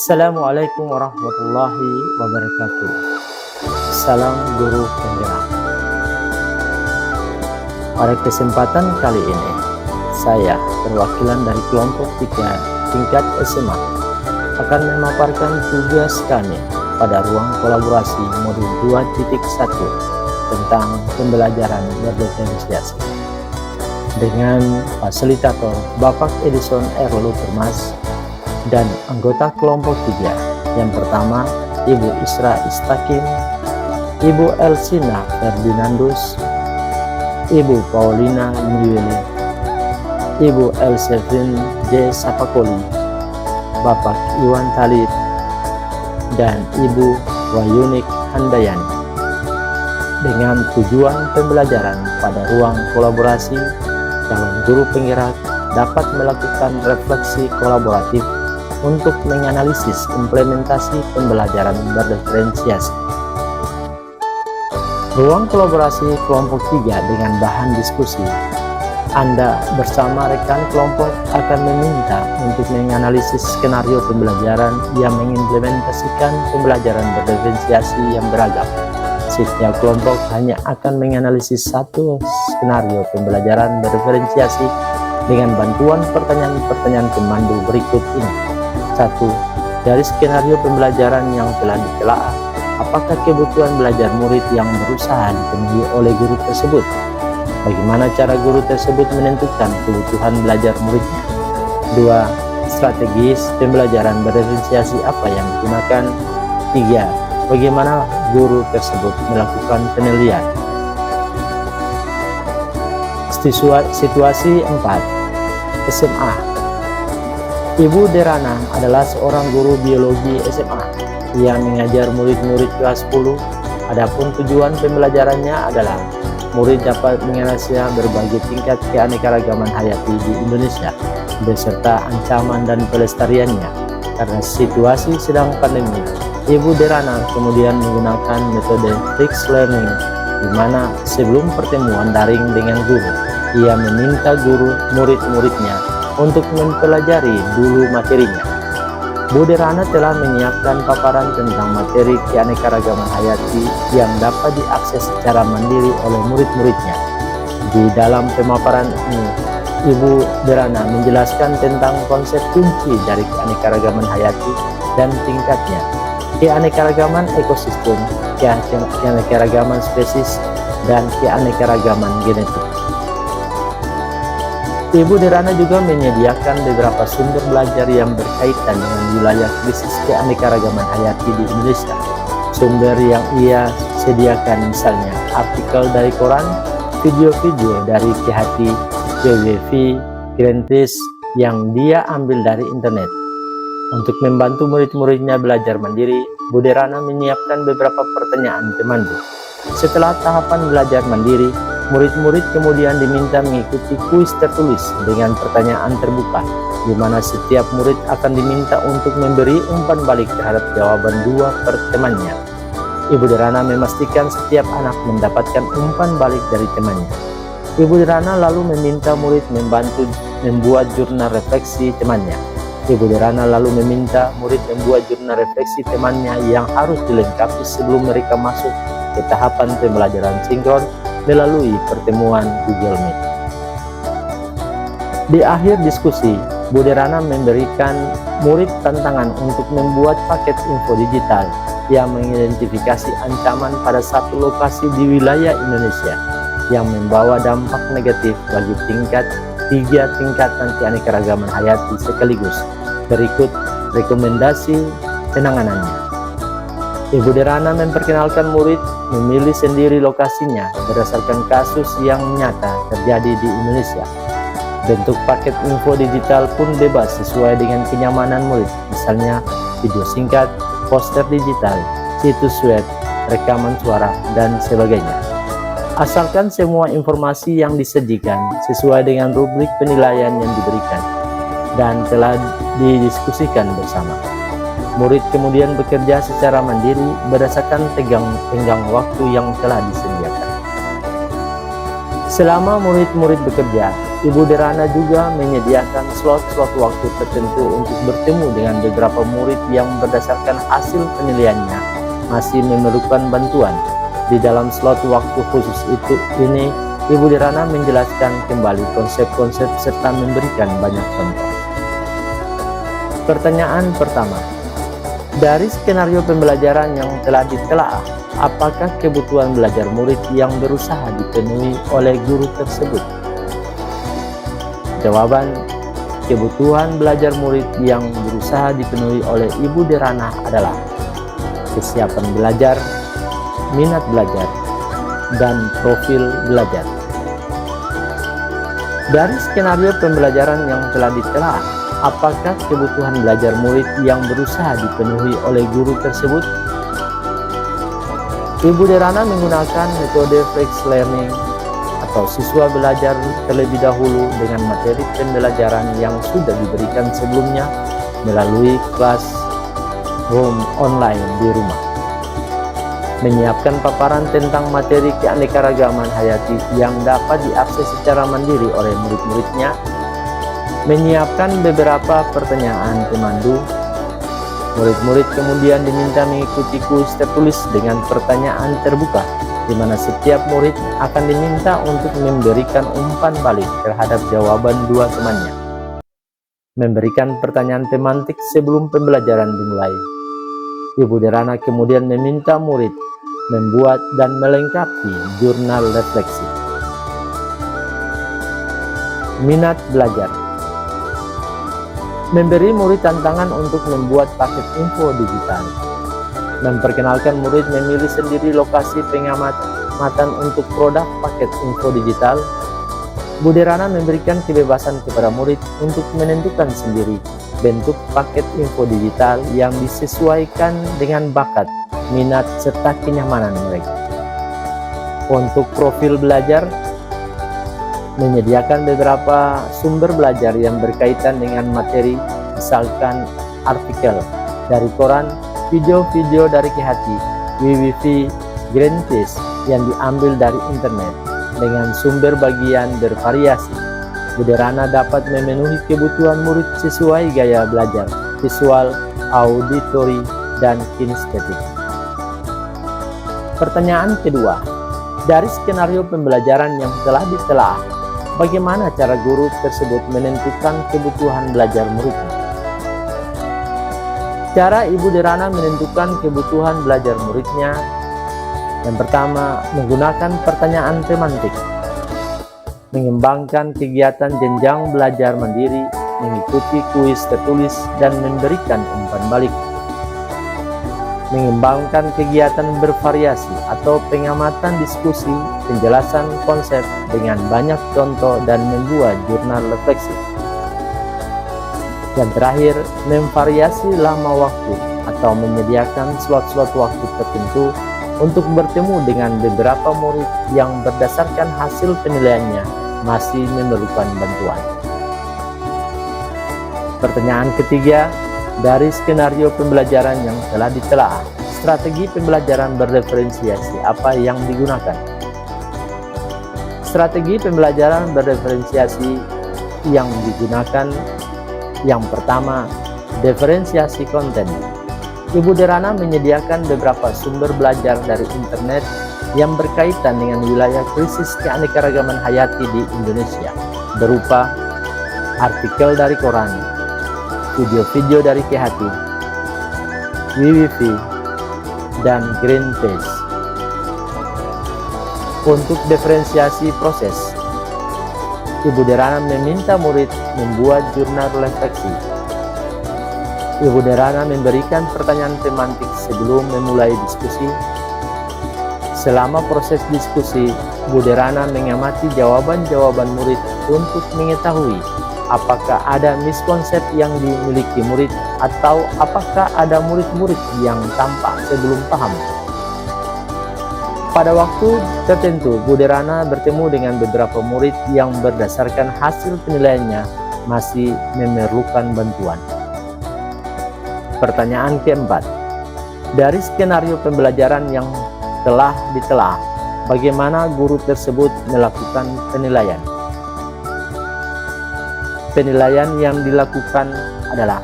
Assalamualaikum warahmatullahi wabarakatuh. Salam guru penggerak. Pada kesempatan kali ini, saya perwakilan dari kelompok 3 tingkat SMA akan memaparkan tugas kami pada ruang kolaborasi modul 2.1 tentang pembelajaran berdiferensiasi dengan fasilitator Bapak Edison Erlutermas dan anggota kelompok 3. Yang pertama, Ibu Isra Istakim, Ibu Elsina Ferdinandus, Ibu Paulina Mriwili, Ibu Elsevin J. Sapakoli, Bapak Iwan Talib, dan Ibu Wayunik Handayani, dengan tujuan pembelajaran pada ruang kolaborasi. Calon guru penggerak dapat melakukan refleksi kolaboratif untuk menganalisis implementasi pembelajaran berdiferensiasi. Ruang kolaborasi kelompok 3 dengan bahan diskusi. Anda bersama rekan kelompok akan meminta untuk menganalisis skenario pembelajaran yang mengimplementasikan pembelajaran berdiferensiasi yang beragam. Setiap kelompok hanya akan menganalisis satu skenario pembelajaran berdiferensiasi dengan bantuan pertanyaan-pertanyaan pemandu berikut ini. 1. Dari skenario pembelajaran yang telah ditelaah, apakah kebutuhan belajar murid yang berusaha dipenuhi oleh guru tersebut? Bagaimana cara guru tersebut menentukan kebutuhan belajar muridnya? 2. Strategis pembelajaran berdiferensiasi apa yang digunakan? 3. Bagaimana guru tersebut melakukan penilaian? Situasi 4. SMA. Ibu Derana adalah seorang guru biologi SMA yang mengajar murid-murid kelas 10. Adapun tujuan pembelajarannya adalah murid dapat menganalisis berbagai tingkat keanekaragaman hayati di Indonesia beserta ancaman dan pelestariannya. Karena situasi sedang pandemi, Ibu Derana kemudian menggunakan metode fixed learning, di mana sebelum pertemuan daring dengan guru, ia meminta guru murid-muridnya untuk mempelajari dulu materinya. Bu Derana telah menyiapkan paparan tentang materi keanekaragaman hayati yang dapat diakses secara mandiri oleh murid-muridnya. Di dalam pemaparan ini, Ibu Derana menjelaskan tentang konsep kunci dari keanekaragaman hayati dan tingkatnya, keanekaragaman ekosistem, keanekaragaman spesies, dan keanekaragaman genetik. Ibu Derana juga menyediakan beberapa sumber belajar yang berkaitan dengan wilayah krisis keanekaragaman hayati di Indonesia. Sumber yang ia sediakan misalnya artikel dari koran, video-video dari Kehati, WWF, Greenpeace yang dia ambil dari internet. Untuk membantu murid-muridnya belajar mandiri, Bu Derana menyiapkan beberapa pertanyaan pemandu. Setelah tahapan belajar mandiri, murid-murid kemudian diminta mengikuti kuis tertulis dengan pertanyaan terbuka, di mana setiap murid akan diminta untuk memberi umpan balik terhadap jawaban dua temannya. Ibu Derana memastikan setiap anak mendapatkan umpan balik dari temannya. Ibu Derana lalu meminta murid membantu membuat jurnal refleksi temannya. Ibu Derana lalu meminta murid membuat jurnal refleksi temannya yang harus dilengkapi sebelum mereka masuk ke tahapan pembelajaran sinkron melalui pertemuan Google Meet. Di akhir diskusi, Bu Derana memberikan murid tantangan untuk membuat paket info digital yang mengidentifikasi ancaman pada satu lokasi di wilayah Indonesia yang membawa dampak negatif bagi tiga tingkatan keanekaragaman hayati sekaligus. Berikut rekomendasi penanganannya. Ibu Derana memperkenalkan murid memilih sendiri lokasinya berdasarkan kasus yang nyata terjadi di Indonesia. Bentuk paket info digital pun bebas sesuai dengan kenyamanan murid, misalnya video singkat, poster digital, situs web, rekaman suara, dan sebagainya. Asalkan semua informasi yang disajikan sesuai dengan rubrik penilaian yang diberikan dan telah didiskusikan bersama. Murid kemudian bekerja secara mandiri berdasarkan tenggang waktu yang telah disediakan. Selama murid-murid bekerja, Ibu Derana juga menyediakan slot-slot waktu tertentu untuk bertemu dengan beberapa murid yang berdasarkan hasil penilaiannya masih memerlukan bantuan. Di dalam slot waktu khusus ini, Ibu Derana menjelaskan kembali konsep-konsep serta memberikan banyak contoh. Pertanyaan pertama, dari skenario pembelajaran yang telah ditelaah, apakah kebutuhan belajar murid yang berusaha dipenuhi oleh guru tersebut? Jawaban, kebutuhan belajar murid yang berusaha dipenuhi oleh Ibu Derana adalah kesiapan belajar, minat belajar, dan profil belajar. Dari skenario pembelajaran yang telah ditelaah, apakah kebutuhan belajar murid yang berusaha dipenuhi oleh guru tersebut? Ibu Derana menggunakan metode flex learning atau siswa belajar terlebih dahulu dengan materi pembelajaran yang sudah diberikan sebelumnya melalui kelas home online di rumah. Menyiapkan paparan tentang materi keanekaragaman hayati yang dapat diakses secara mandiri oleh murid-muridnya. Menyiapkan beberapa pertanyaan pemandu. Murid-murid kemudian diminta mengikuti kuis tertulis dengan pertanyaan terbuka, di mana setiap murid akan diminta untuk memberikan umpan balik terhadap jawaban dua temannya. Memberikan pertanyaan pemantik sebelum pembelajaran dimulai. Ibu Derana kemudian meminta murid membuat dan melengkapi jurnal refleksi. Minat belajar. Memberi murid tantangan untuk membuat paket info digital. Memperkenalkan murid memilih sendiri lokasi pengamatan untuk produk paket info digital. Bu Derana memberikan kebebasan kepada murid untuk menentukan sendiri bentuk paket info digital yang disesuaikan dengan bakat, minat, serta kenyamanan mereka. Untuk profil belajar, menyediakan beberapa sumber belajar yang berkaitan dengan materi, misalkan artikel dari koran, video-video dari Kehati, WiWiFi, Greenpeace yang diambil dari internet dengan sumber bagian bervariasi. Bu Derana dapat memenuhi kebutuhan murid sesuai gaya belajar, visual, auditori, dan kinestetik. Pertanyaan kedua, dari skenario pembelajaran yang telah ditelaah, bagaimana cara guru tersebut menentukan kebutuhan belajar muridnya? Cara Ibu Derana menentukan kebutuhan belajar muridnya, yang pertama, menggunakan pertanyaan pemantik. Mengembangkan kegiatan jenjang belajar mandiri, mengikuti kuis tertulis, dan memberikan umpan balik. Mengembangkan kegiatan bervariasi atau pengamatan diskusi, penjelasan konsep dengan banyak contoh, dan membuat jurnal refleksi. Dan terakhir, memvariasi lama waktu atau menyediakan slot-slot waktu tertentu untuk bertemu dengan beberapa murid yang berdasarkan hasil penilaiannya masih memerlukan bantuan. Pertanyaan ketiga, dari skenario pembelajaran yang telah ditelaah, strategi pembelajaran berreferensiasi apa yang digunakan? Strategi pembelajaran berreferensiasi yang digunakan, yang pertama, diferensiasi konten. Ibu Derana menyediakan beberapa sumber belajar dari internet yang berkaitan dengan wilayah krisis keanekaragaman hayati di Indonesia, berupa artikel dari koran, video-video dari Kehati, WiWiFi, dan Greenpeace. Untuk diferensiasi proses, Ibu Derana meminta murid membuat jurnal refleksi. Ibu Derana memberikan pertanyaan pemantik sebelum memulai diskusi. Selama proses diskusi, Bu Derana mengamati jawaban-jawaban murid untuk mengetahui apakah ada miskonsep yang dimiliki murid atau apakah ada murid-murid yang tampak sebelum paham. Pada waktu tertentu, Bu Derana bertemu dengan beberapa murid yang berdasarkan hasil penilaiannya masih memerlukan bantuan. Pertanyaan keempat, dari skenario pembelajaran yang telah ditelaah, bagaimana guru tersebut melakukan penilaian? Penilaian yang dilakukan adalah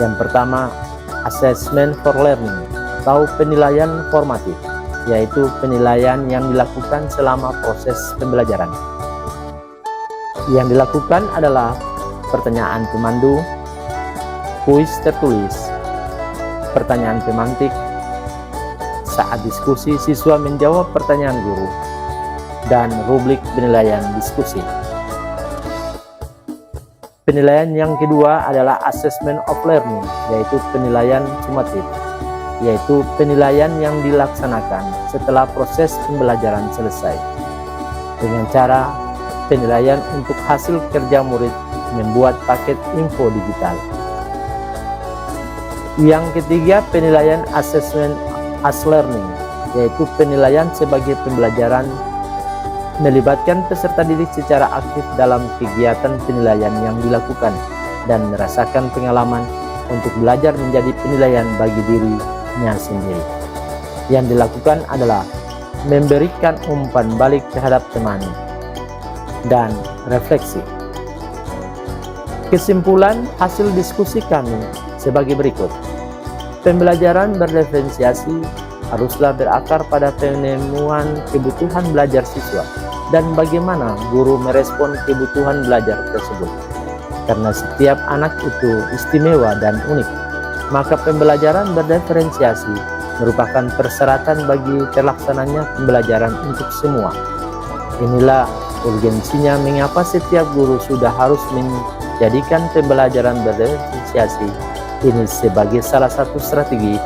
yang pertama, assessment for learning atau penilaian formatif, yaitu penilaian yang dilakukan selama proses pembelajaran. Yang dilakukan adalah pertanyaan pemandu, kuis tertulis, pertanyaan pemantik, saat diskusi siswa menjawab pertanyaan guru, dan rubrik penilaian diskusi. Penilaian yang kedua adalah assessment of learning, yaitu penilaian sumatif, yaitu penilaian yang dilaksanakan setelah proses pembelajaran selesai dengan cara penilaian untuk hasil kerja murid membuat paket info digital. Yang ketiga, penilaian assessment as learning, yaitu penilaian sebagai pembelajaran melibatkan peserta didik secara aktif dalam kegiatan penilaian yang dilakukan dan merasakan pengalaman untuk belajar menjadi penilaian bagi dirinya sendiri. Yang dilakukan adalah memberikan umpan balik terhadap teman dan refleksi. Kesimpulan hasil diskusi kami sebagai berikut. Pembelajaran berdiferensiasi haruslah berakar pada penemuan kebutuhan belajar siswa dan bagaimana guru merespon kebutuhan belajar tersebut. Karena setiap anak itu istimewa dan unik, maka pembelajaran berdiferensiasi merupakan persyaratan bagi terlaksananya pembelajaran untuk semua. Inilah urgensinya mengapa setiap guru sudah harus menjadikan pembelajaran berdiferensiasi ini sebagai salah satu strategi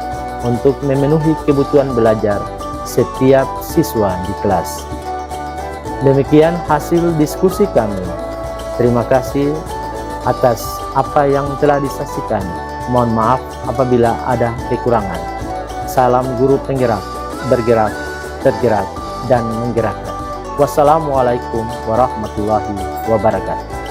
untuk memenuhi kebutuhan belajar setiap siswa di kelas. Demikian hasil diskusi kami. Terima kasih atas apa yang telah disaksikan. Mohon maaf apabila ada kekurangan. Salam guru penggerak, bergerak, tergerak, dan menggerakkan. Wassalamualaikum warahmatullahi wabarakatuh.